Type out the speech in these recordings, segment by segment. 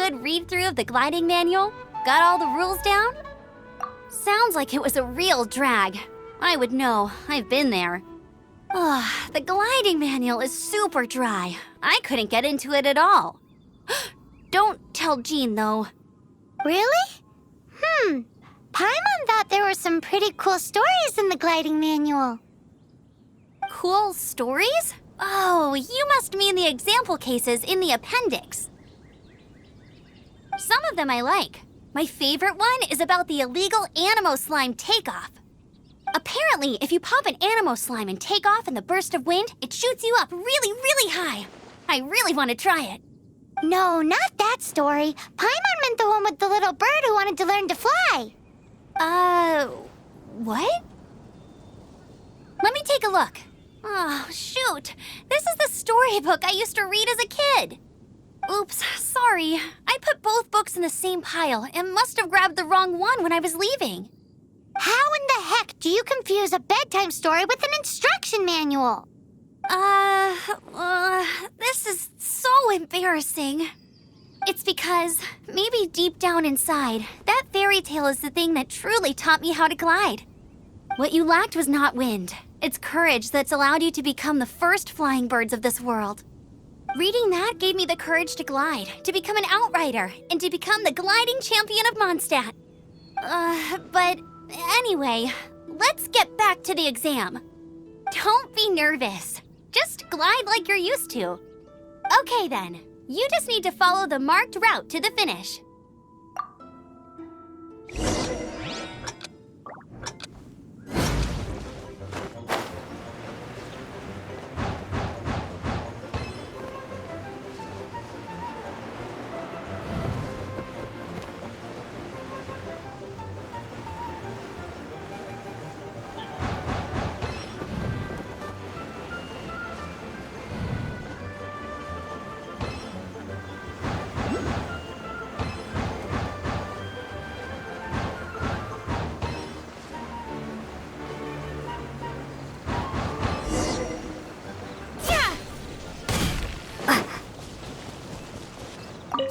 good read-through of the gliding manual? Got all the rules down? Sounds like it was a real drag. I would know. I've been there. Ugh, the gliding manual is super dry. I couldn't get into it at all. Don't tell Jean, though. Really? Paimon thought there were some pretty cool stories in the gliding manual. Cool stories? Oh, you must mean the example cases in the appendix. Some of them I like. My favorite one is about the illegal Animo slime takeoff. Apparently, if you pop an Animo slime and take off in the burst of wind, it shoots you up really, really high. I really want to try it. No, not that story. Paimon meant the one with the little bird who wanted to learn to fly. What? Let me take a look. Oh, shoot. This is the storybook I used to read as a kid. Oops, sorry. I put both books in the same pile and must have grabbed the wrong one when I was leaving. How in the heck do you confuse a bedtime story with an instruction manual? This is so embarrassing. It's because, maybe deep down inside, that fairy tale is the thing that truly taught me how to glide. What you lacked was not wind. It's courage that's allowed you to become the first flying birds of this world. Reading that gave me the courage to glide, to become an outrider, and to become the gliding champion of Mondstadt. But anyway, let's get back to the exam. Don't be nervous. Just glide like you're used to. Okay then, you just need to follow the marked route to the finish.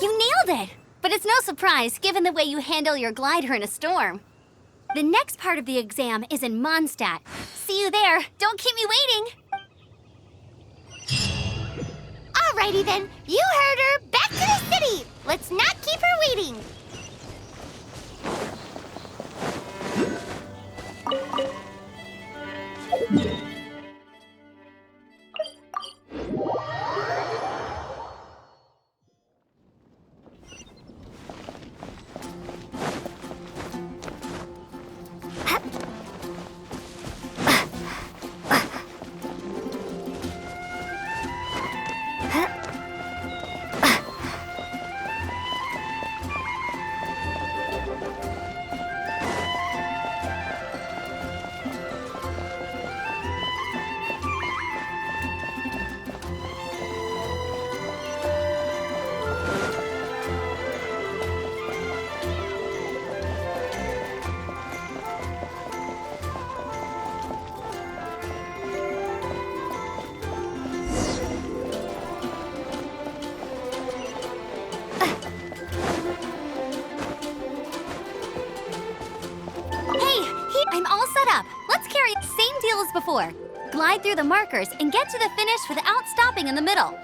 You nailed it! But it's no surprise, given the way you handle your glider in a storm. The next part of the exam is in Mondstadt. See you there. Don't keep me waiting. Alrighty then, you heard her. Back to the city. Let's not keep her waiting. I'm all set up. Let's carry the same deal as before. Glide through the markers and get to the finish without stopping in the middle.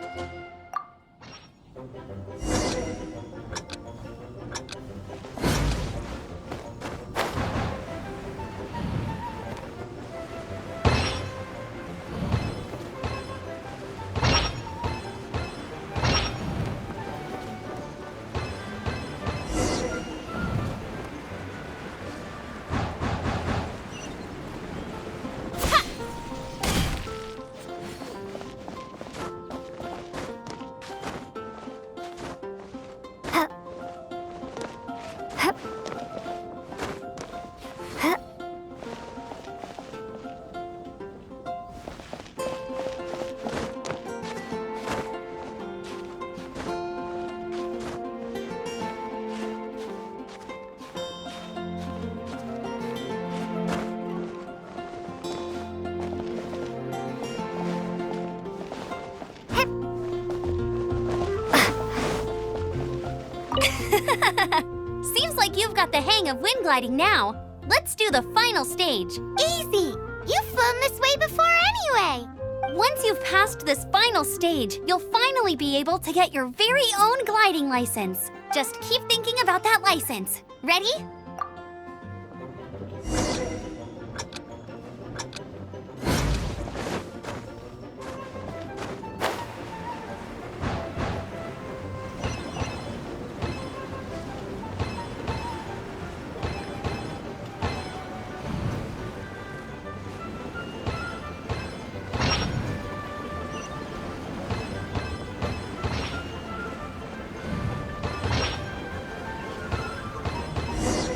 Seems like you've got the hang of wind gliding now. Let's do the final stage. Easy! You've flown this way before anyway! Once you've passed this final stage, you'll finally be able to get your very own gliding license. Just keep thinking about that license. Ready?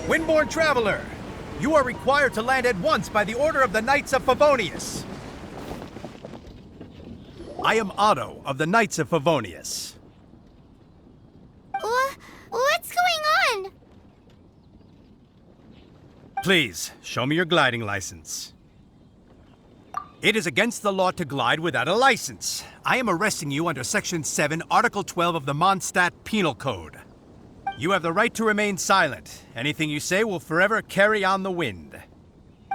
Windborne Traveler, you are required to land at once by the order of the Knights of Favonius. I am Otto of the Knights of Favonius. What's going on? Please, show me your gliding license. It is against the law to glide without a license. I am arresting you under Section 7, Article 12 of the Mondstadt Penal Code. You have the right to remain silent. Anything you say will forever carry on the wind.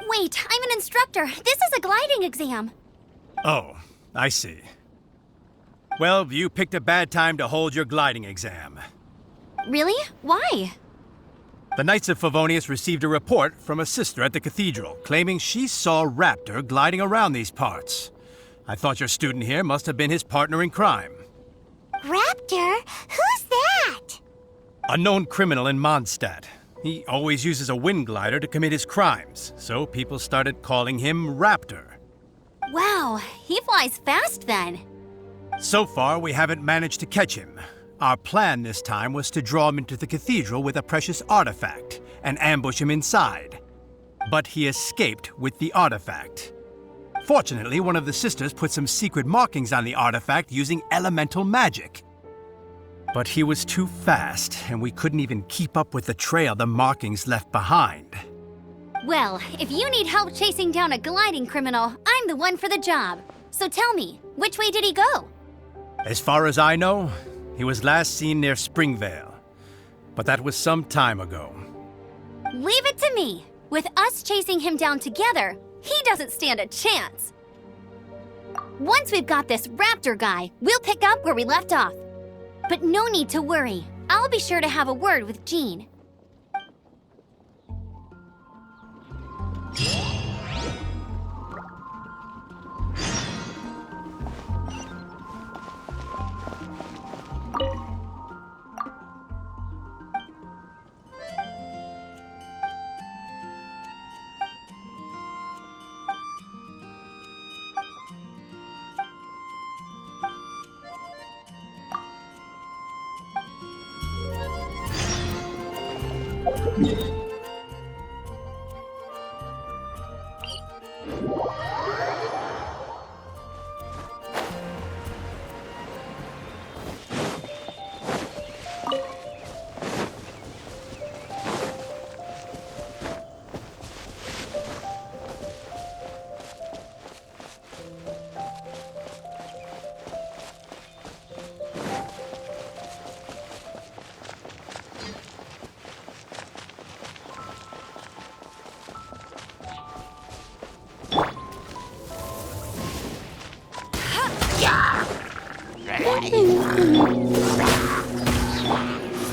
Wait, I'm an instructor. This is a gliding exam. Oh, I see. Well, you picked a bad time to hold your gliding exam. Really? Why? The Knights of Favonius received a report from a sister at the cathedral claiming she saw Raptor gliding around these parts. I thought your student here must have been his partner in crime. Raptor? Who's that? A known criminal in Mondstadt. He always uses a wind glider to commit his crimes, so people started calling him Raptor. Wow, he flies fast then. So far, we haven't managed to catch him. Our plan this time was to draw him into the cathedral with a precious artifact and ambush him inside. But he escaped with the artifact. Fortunately, one of the sisters put some secret markings on the artifact using elemental magic. But he was too fast, and we couldn't even keep up with the trail the markings left behind. Well, if you need help chasing down a gliding criminal, I'm the one for the job. So tell me, which way did he go? As far as I know, he was last seen near Springvale. But that was some time ago. Leave it to me. With us chasing him down together, he doesn't stand a chance. Once we've got this Raptor guy, we'll pick up where we left off. But no need to worry. I'll be sure to have a word with Jean.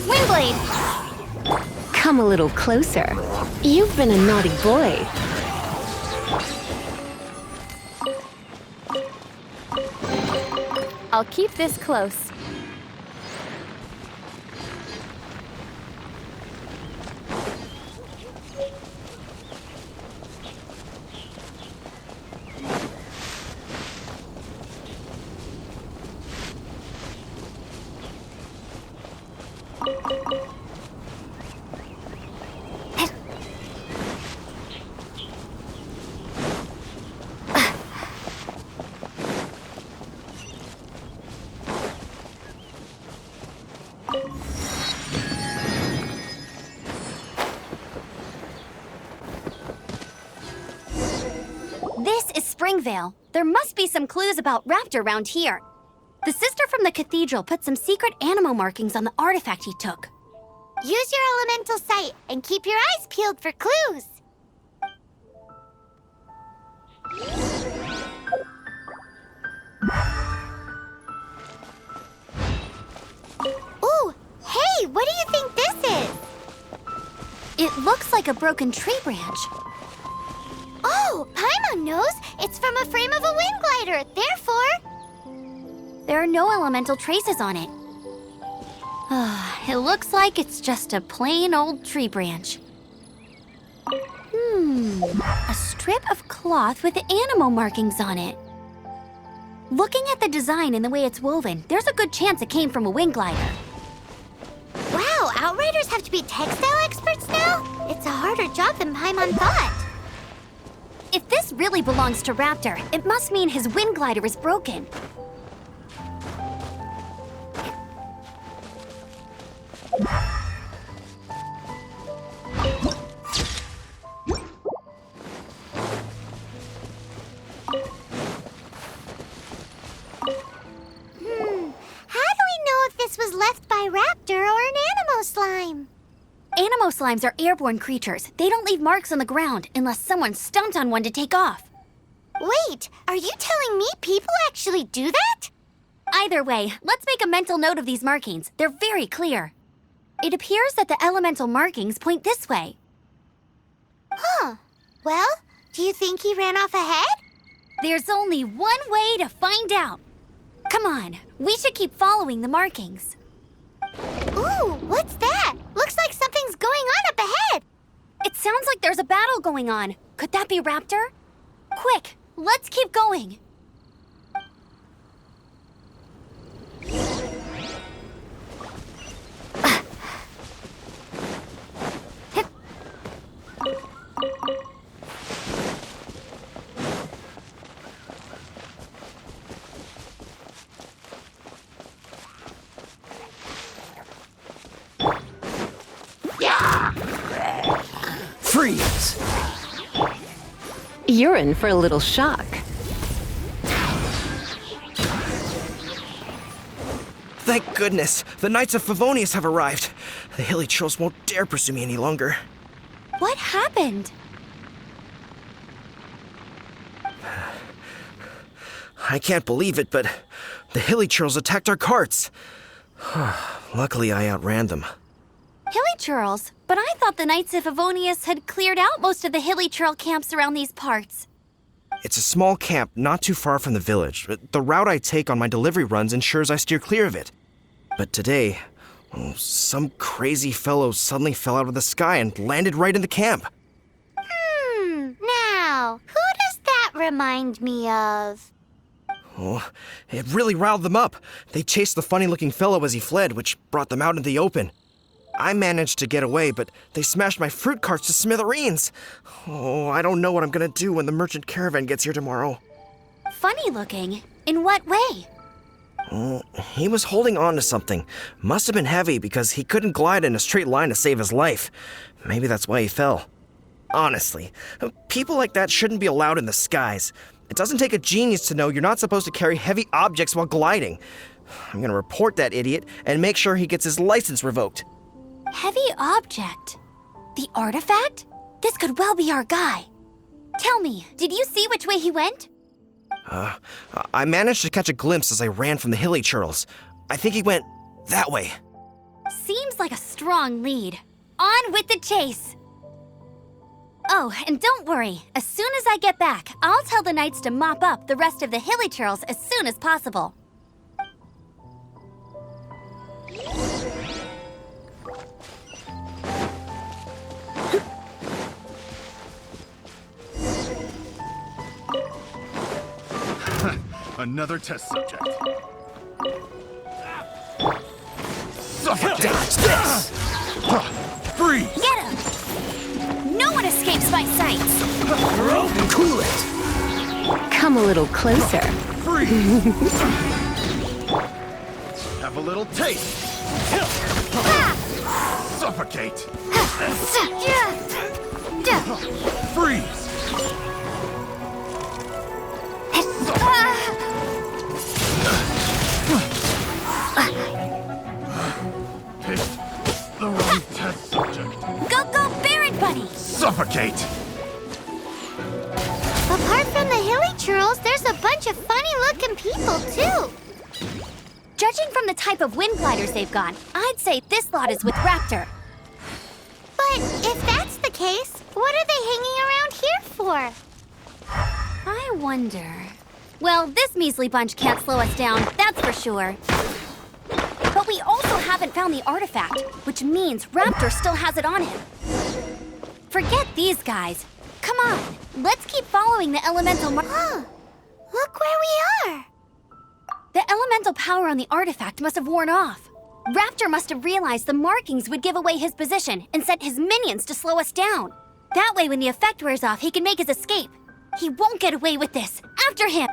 Windblade! Come a little closer. You've been a naughty boy. I'll keep this close. This is Springvale. There must be some clues about Raptor around here. The sister from the cathedral put some secret animal markings on the artifact he took. Use your elemental sight and keep your eyes peeled for clues. Ooh, hey, what do you think this is? It looks like a broken tree branch. Oh, Paimon knows. It's from a frame of a wind glider. Therefore, There are no elemental traces on it. It looks like it's just a plain old tree branch. A strip of cloth with animal markings on it. Looking at the design and the way it's woven, there's a good chance it came from a wind glider. wow, Outriders have to be textile experts now? It's a harder job than Paimon thought. If this really belongs to Raptor, it must mean his wind glider is broken. How do we know if this was left by Raptor or an Animo slime? Animo slimes are airborne creatures. They don't leave marks on the ground unless someone stomped on one to take off. Wait, are you telling me people actually do that? Either way, let's make a mental note of these markings. They're very clear. It appears that the elemental markings point this way. Huh. Well, do you think he ran off ahead? There's only one way to find out. Come on, we should keep following the markings. Ooh, what's that? Looks like something's going on up ahead. It sounds like there's a battle going on. Could that be Raptor? Quick, let's keep going. Freeze! You're in for a little shock. Thank goodness, the Knights of Favonius have arrived. The hilly trolls won't dare pursue me any longer. What happened? I can't believe it, but the hilly trolls attacked our carts. Luckily, I outran them. Hilly churls? But I thought the Knights of Favonius had cleared out most of the hilly churl camps around these parts. It's a small camp not too far from the village. The route I take on my delivery runs ensures I steer clear of it. But today, some crazy fellow suddenly fell out of the sky and landed right in the camp. Now, who does that remind me of? Oh, it really riled them up. They chased the funny-looking fellow as he fled, which brought them out into the open. I managed to get away, but they smashed my fruit carts to smithereens. Oh, I don't know what I'm gonna do when the merchant caravan gets here tomorrow. Funny looking? In what way? He was holding on to something. Must have been heavy because he couldn't glide in a straight line to save his life. Maybe that's why he fell. Honestly, people like that shouldn't be allowed in the skies. It doesn't take a genius to know you're not supposed to carry heavy objects while gliding. I'm gonna report that idiot and make sure he gets his license revoked. Heavy object? The artifact? This could well be our guy. Tell me, did you see which way he went? I managed to catch a glimpse as I ran from the hilly churls. I think he went that way. Seems like a strong lead. On with the chase! Oh, and don't worry. As soon as I get back, I'll tell the knights to mop up the rest of the hilly churls as soon as possible. Another test subject. Dodge this! Freeze! Get him! No one escapes my sights! Cool it! Come a little closer. Freeze! Have a little taste. Suffocate! Freeze! Picked the wrong time. Suffocate! Apart from the hilly churls, there's a bunch of funny-looking people, too. Judging from the type of wind gliders they've got, I'd say this lot is with Raptor. But if that's the case, what are they hanging around here for? I wonder... Well, this measly bunch can't slow us down, that's for sure. But we also haven't found the artifact, which means Raptor still has it on him. Forget these guys. Come on, let's keep following the elemental Look where we are. The elemental power on the artifact must have worn off. Raptor must have realized the markings would give away his position and sent his minions to slow us down. That way, when the effect wears off, he can make his escape. He won't get away with this. After him!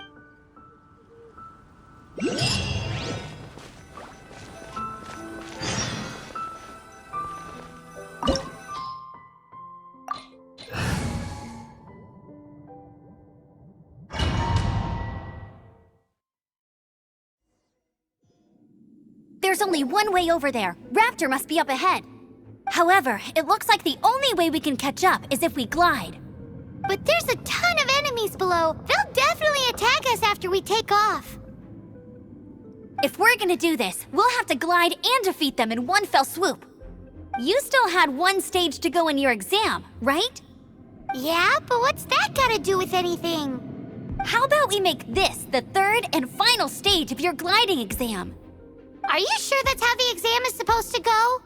There's only one way over there. Raptor must be up ahead. However, it looks like the only way we can catch up is if we glide. But there's a ton of enemies below. They'll definitely attack us after we take off. If we're gonna do this, we'll have to glide and defeat them in one fell swoop. You still had one stage to go in your exam, right? Yeah, but what's that got to do with anything? How about we make this the third and final stage of your gliding exam? Are you sure that's how the exam is supposed to go?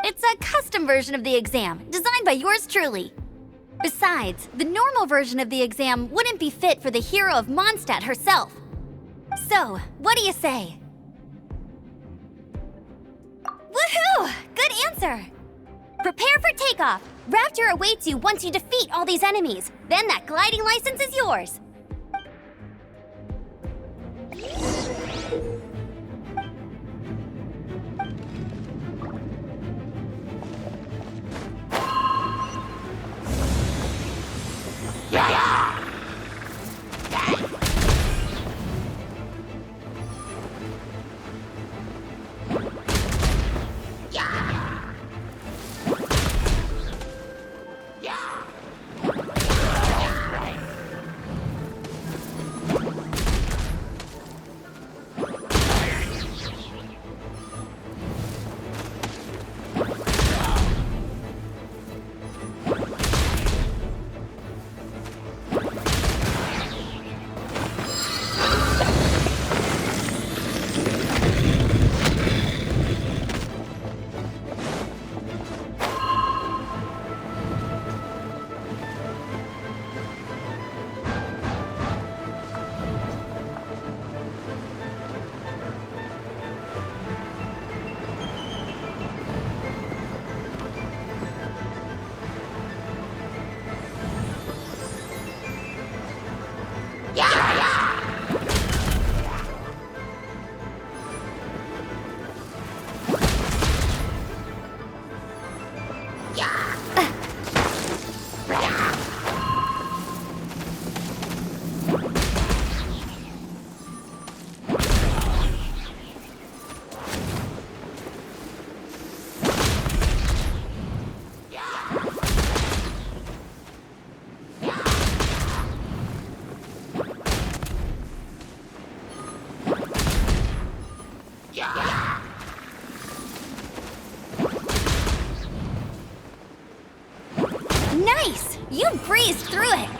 It's a custom version of the exam, designed by yours truly. Besides, the normal version of the exam wouldn't be fit for the hero of Mondstadt herself. So, what do you say? Woohoo! Good answer! Prepare for takeoff. Raptor awaits you once you defeat all these enemies. Then that gliding license is yours. Nice! You breezed through it!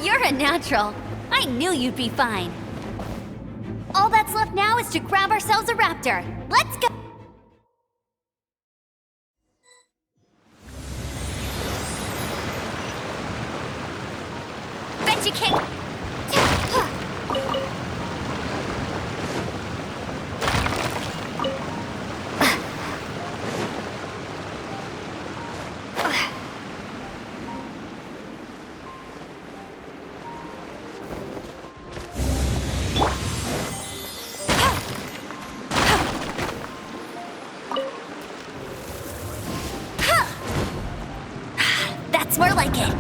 You're a natural. I knew you'd be fine. All that's left now is to grab ourselves a raptor. Let's go! Bet you can't... That's more like it.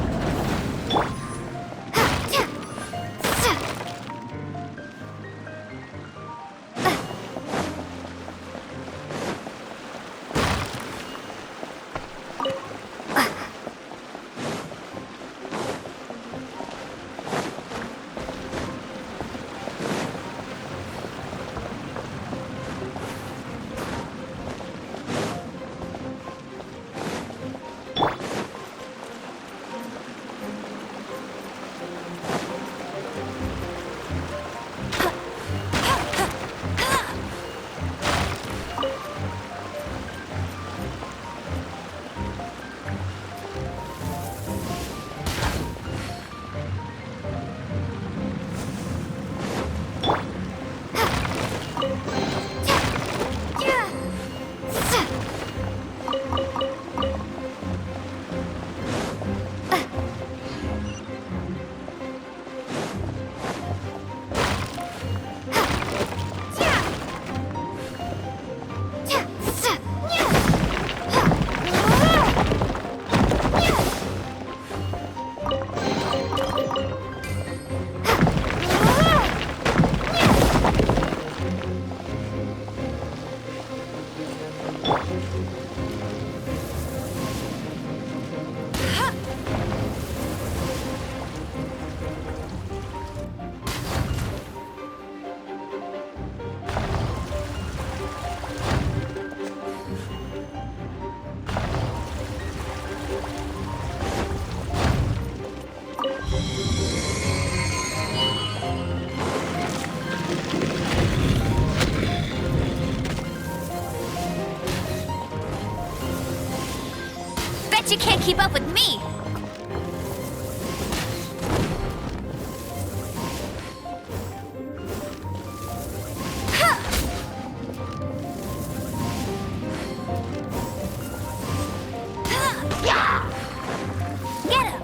Bet you can't keep up with me! Get him!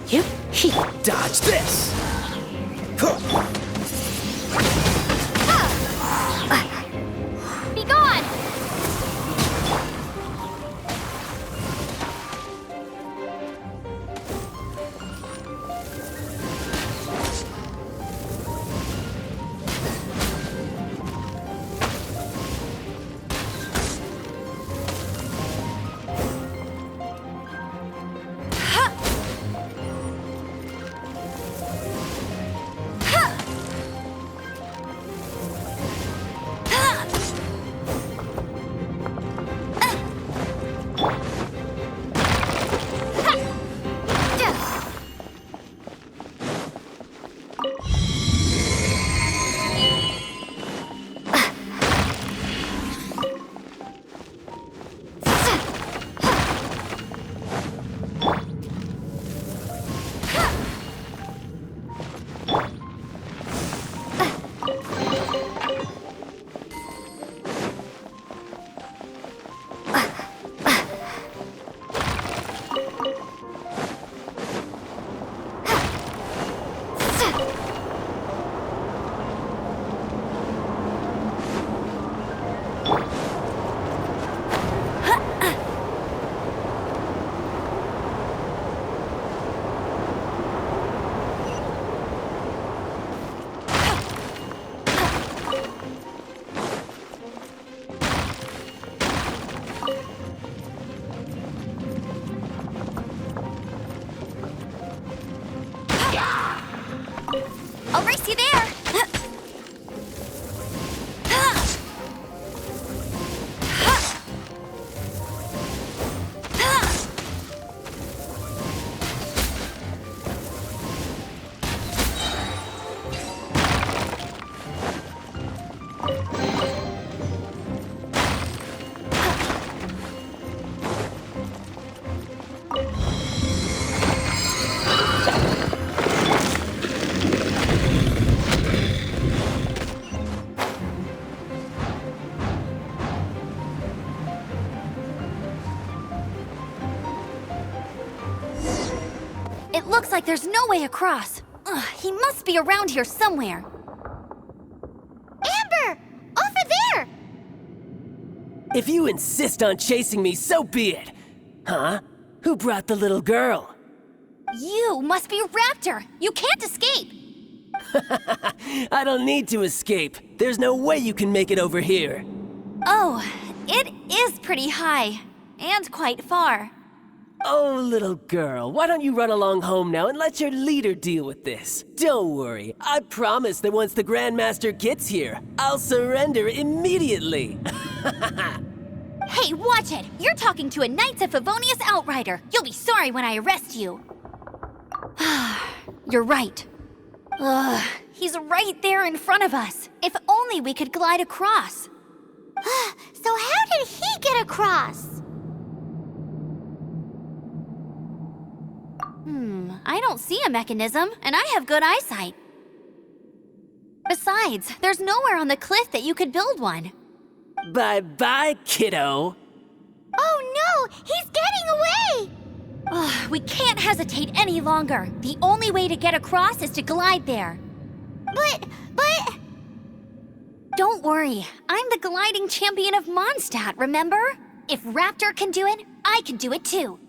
Yep. Dodge this. Be gone! I'll race you there! It looks like there's no way across. Ugh, he must be around here somewhere. Amber! Over there! If you insist on chasing me, so be it. Huh? Who brought the little girl? You must be Raptor. You can't escape. I don't need to escape. There's no way you can make it over here. Oh, it is pretty high. And quite far. Oh, little girl, why don't you run along home now and let your leader deal with this? Don't worry, I promise that once the Grandmaster gets here, I'll surrender immediately. Hey, watch it! You're talking to a Knights of Favonius outrider. You'll be sorry when I arrest you. You're right. Ugh, he's right there in front of us. If only we could glide across. So how did he get across? I don't see a mechanism, and I have good eyesight. Besides, there's nowhere on the cliff that you could build one. Bye-bye, kiddo. Oh no! He's getting away! Ugh, we can't hesitate any longer. The only way to get across is to glide there. But... Don't worry, I'm the gliding champion of Mondstadt, remember? If Raptor can do it, I can do it too.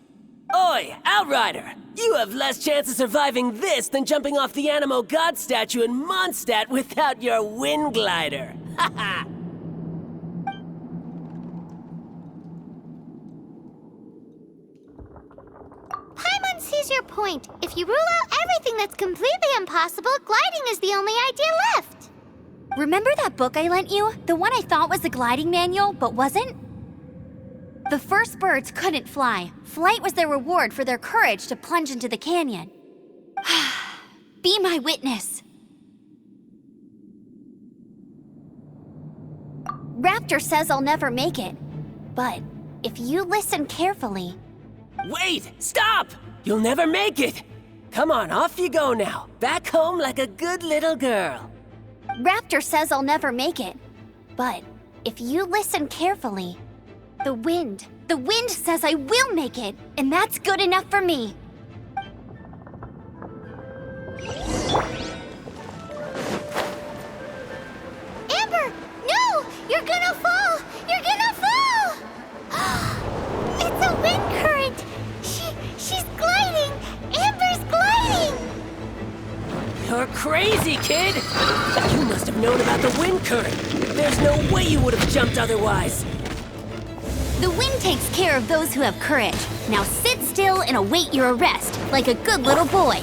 Oi, Outrider! You have less chance of surviving this than jumping off the Animo God statue in Mondstadt without your wind glider. Haha! Paimon sees your point. If you rule out everything that's completely impossible, gliding is the only idea left. Remember that book I lent you? The one I thought was the gliding manual, but wasn't? The first birds couldn't fly. Flight was their reward for their courage to plunge into the canyon. Be my witness. Raptor says I'll never make it. But if you listen carefully... Wait! Stop! You'll never make it! Come on, off you go now. Back home like a good little girl. Raptor says I'll never make it. But if you listen carefully, the wind says I will make it, and that's good enough for me. Amber, no! You're gonna fall! You're gonna fall! It's a wind current! She's gliding! Amber's gliding! You're crazy, kid! You must have known about the wind current. There's no way you would have jumped otherwise. The wind takes care of those who have courage. Now sit still and await your arrest, like a good little boy.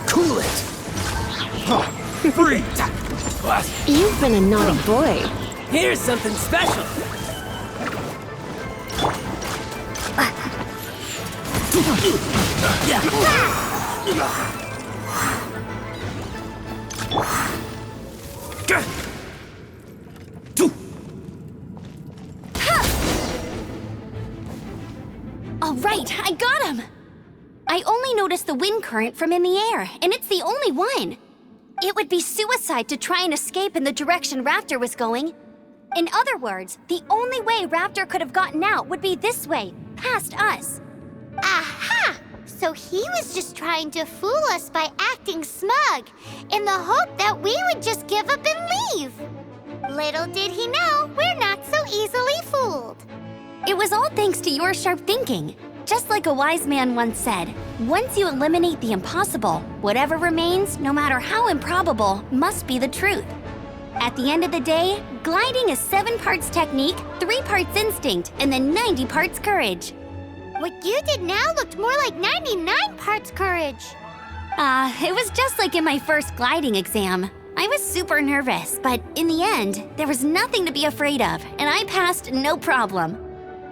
Cool it! Freeze! You've been a naughty boy. Here's something special. All right, I got him! I only noticed the wind current from in the air, and it's the only one. It would be suicide to try and escape in the direction Raptor was going. In other words, the only way Raptor could have gotten out would be this way, past us. Aha! So he was just trying to fool us by acting smug, in the hope that we would just give up and leave. Little did he know, we're not so easily fooled. It was all thanks to your sharp thinking. Just like a wise man once said, once you eliminate the impossible, whatever remains, no matter how improbable, must be the truth. At the end of the day, gliding is 7 parts technique, 3 parts instinct, and then 90 parts courage. What you did now looked more like 99 parts courage. It was just like in my first gliding exam. I was super nervous, but in the end, there was nothing to be afraid of, and I passed no problem.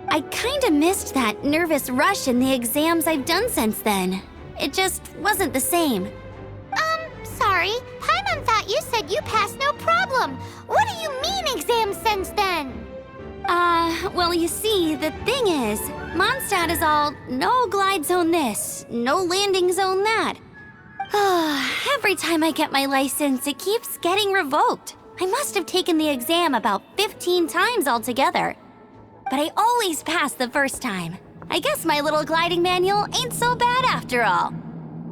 I kinda missed that nervous rush in the exams I've done since then. It just wasn't the same. Sorry. Paimon thought you said you passed no problem. What do you mean exams since then? Well, you see, the thing is, Mondstadt is all, no glide zone this, no landing zone that. Every time I get my license, it keeps getting revoked. I must have taken the exam about 15 times altogether. But I always pass the first time. I guess my little gliding manual ain't so bad after all.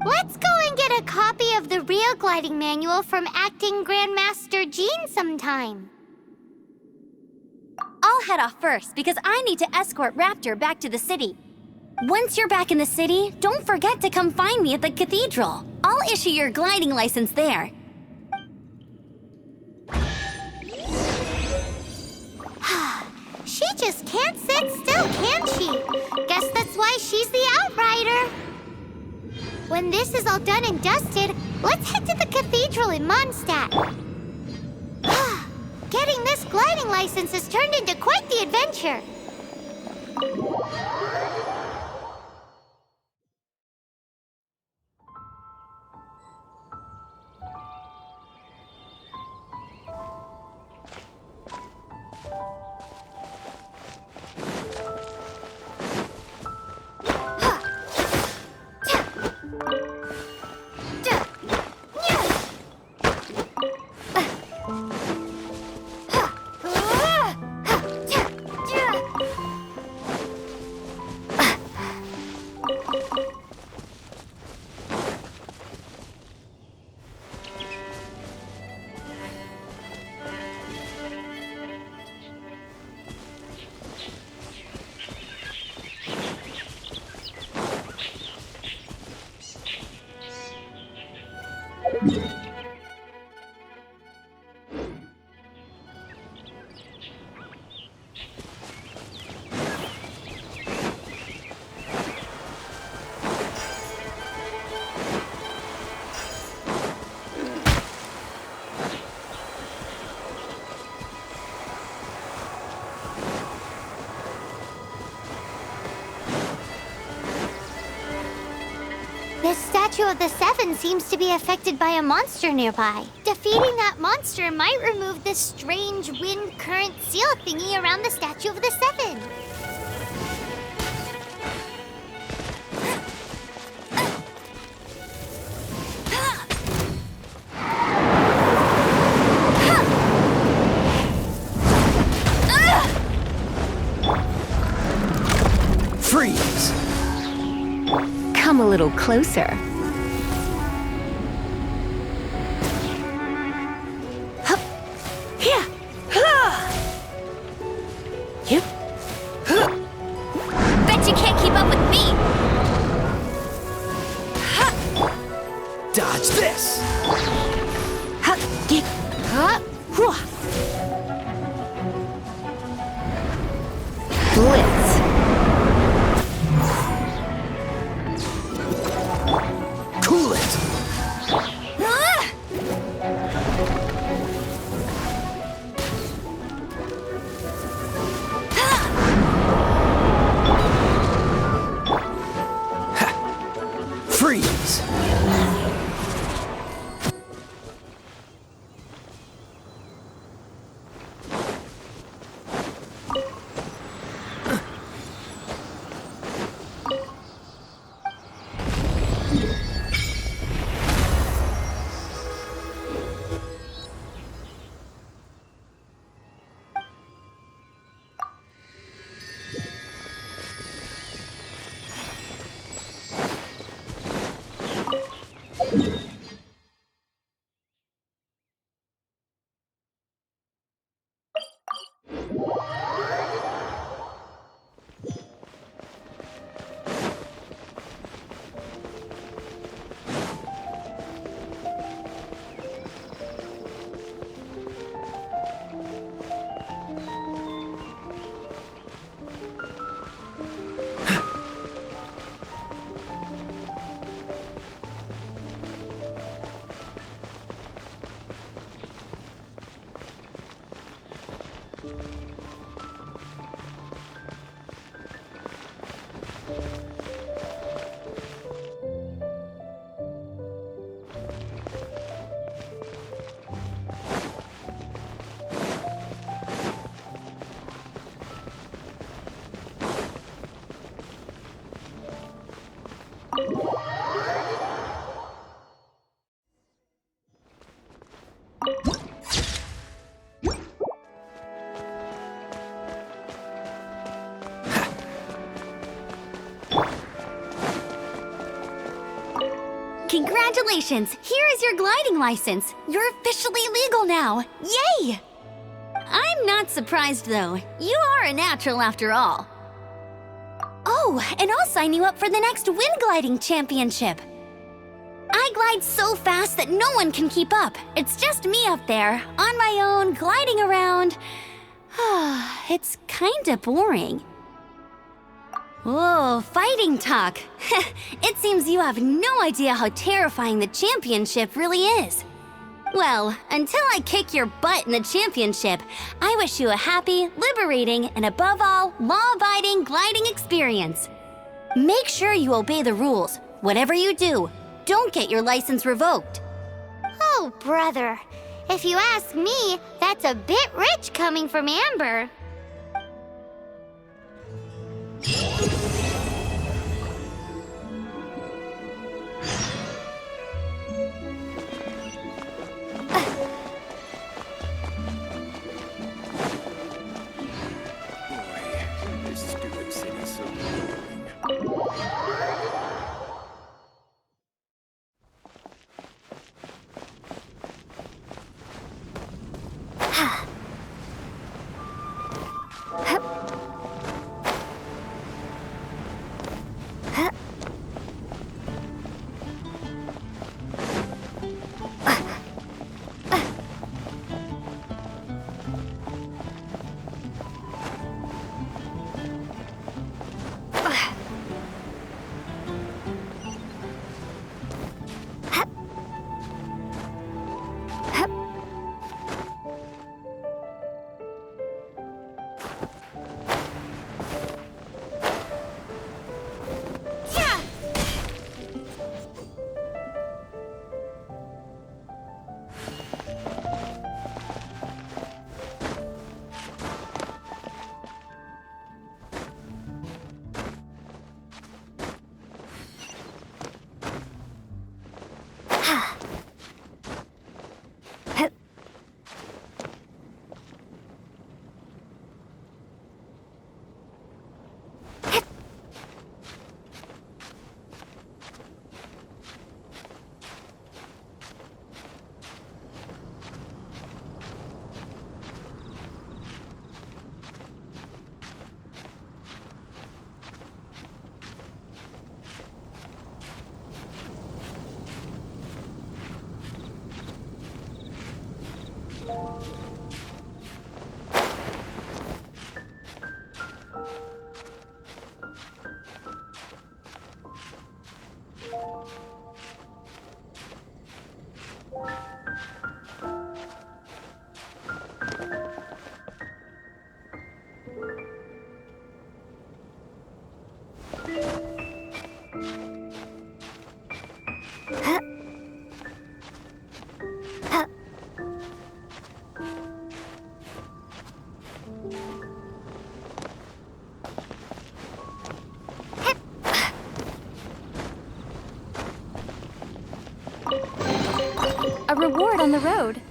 Let's go and get a copy of the real gliding manual from Acting Grandmaster Jean sometime. I'll head off first because I need to escort Raptor back to the city. Once you're back in the city, don't forget to come find me at the cathedral. I'll issue your gliding license there. She just can't sit still, can she? Guess that's why she's the outrider. When this is all done and dusted, let's head to the cathedral in Mondstadt. Getting this gliding license has turned into quite the adventure. Statue of the Seven seems to be affected by a monster nearby. Defeating that monster might remove this strange wind current seal thingy around the Statue of the Seven. Freeze! Come a little closer. Hup. Yeah. Ha. Yep. Bet you can't keep up with me! Dodge this! Ha. Get. Ha. Whew. Blitz. Cool it! Freeze! Congratulations! Here is your gliding license. You're officially legal now. Yay! I'm not surprised though. You are a natural after all. Oh, and I'll sign you up for the next wind gliding championship. I glide so fast that no one can keep up. It's just me up there, on my own, gliding around. It's kinda boring. Whoa, fighting talk. It seems you have no idea how terrifying the championship really is. Well, until I kick your butt in the championship, I wish you a happy, liberating, and above all, law-abiding gliding experience. Make sure you obey the rules. Whatever you do, don't get your license revoked. Oh, brother. If you ask me, that's a bit rich coming from Amber. reward on the road.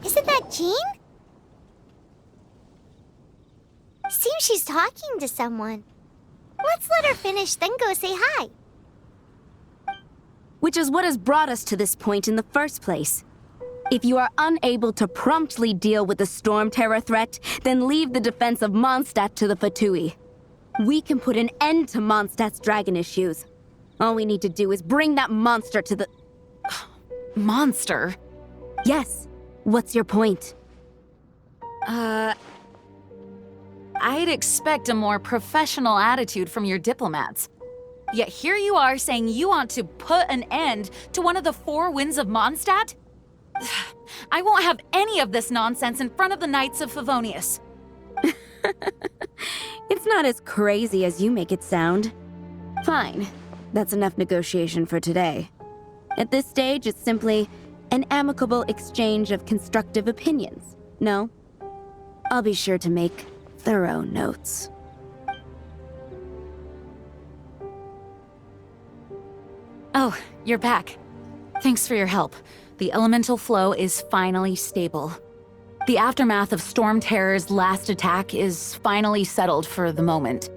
Isn't that Jean? Seems she's talking to someone. Let's let her finish, then go say hi. Which is what has brought us to this point in the first place. If you are unable to promptly deal with the Storm Terror threat, then leave the defense of Mondstadt to the Fatui. We can put an end to Mondstadt's dragon issues. All we need to do is bring that monster to the... Monster? Yes. What's your point? I'd expect a more professional attitude from your diplomats. Yet here you are saying you want to put an end to one of the four winds of Mondstadt? I won't have any of this nonsense in front of the Knights of Favonius. It's not as crazy as you make it sound. Fine. That's enough negotiation for today. At this stage, it's simply an amicable exchange of constructive opinions. No? I'll be sure to make thorough notes. Oh, you're back. Thanks for your help. The elemental flow is finally stable. The aftermath of Storm Terror's last attack is finally settled for the moment.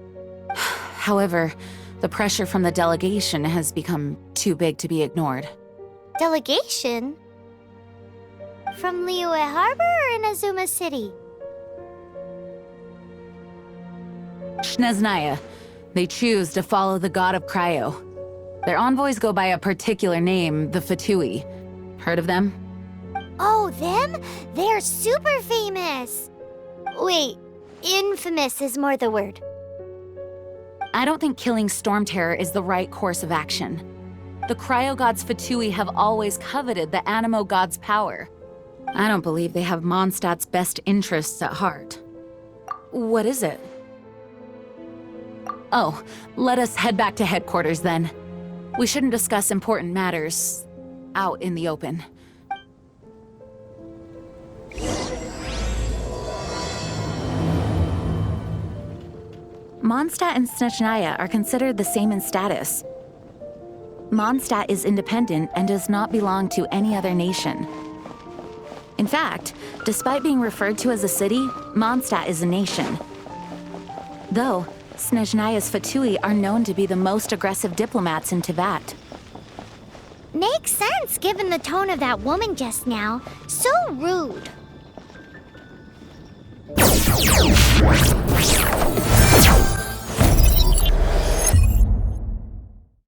However, the pressure from the delegation has become too big to be ignored. Delegation? From Liyue Harbor or Inazuma City? Shneznaya. They choose to follow the god of Cryo. Their envoys go by a particular name, the Fatui. Heard of them? Oh, them? They're super famous! Wait, infamous is more the word. I don't think killing Storm Terror is the right course of action. The Cryo God's Fatui have always coveted the Animo God's power. I don't believe they have Mondstadt's best interests at heart. What is it? Oh, let us head back to headquarters then. We shouldn't discuss important matters out in the open. Mondstadt and Snezhnaya are considered the same in status. Mondstadt is independent and does not belong to any other nation. In fact, despite being referred to as a city, Mondstadt is a nation. Though, Snezhnaya's Fatui are known to be the most aggressive diplomats in Teyvat. Makes sense given the tone of that woman just now. So rude.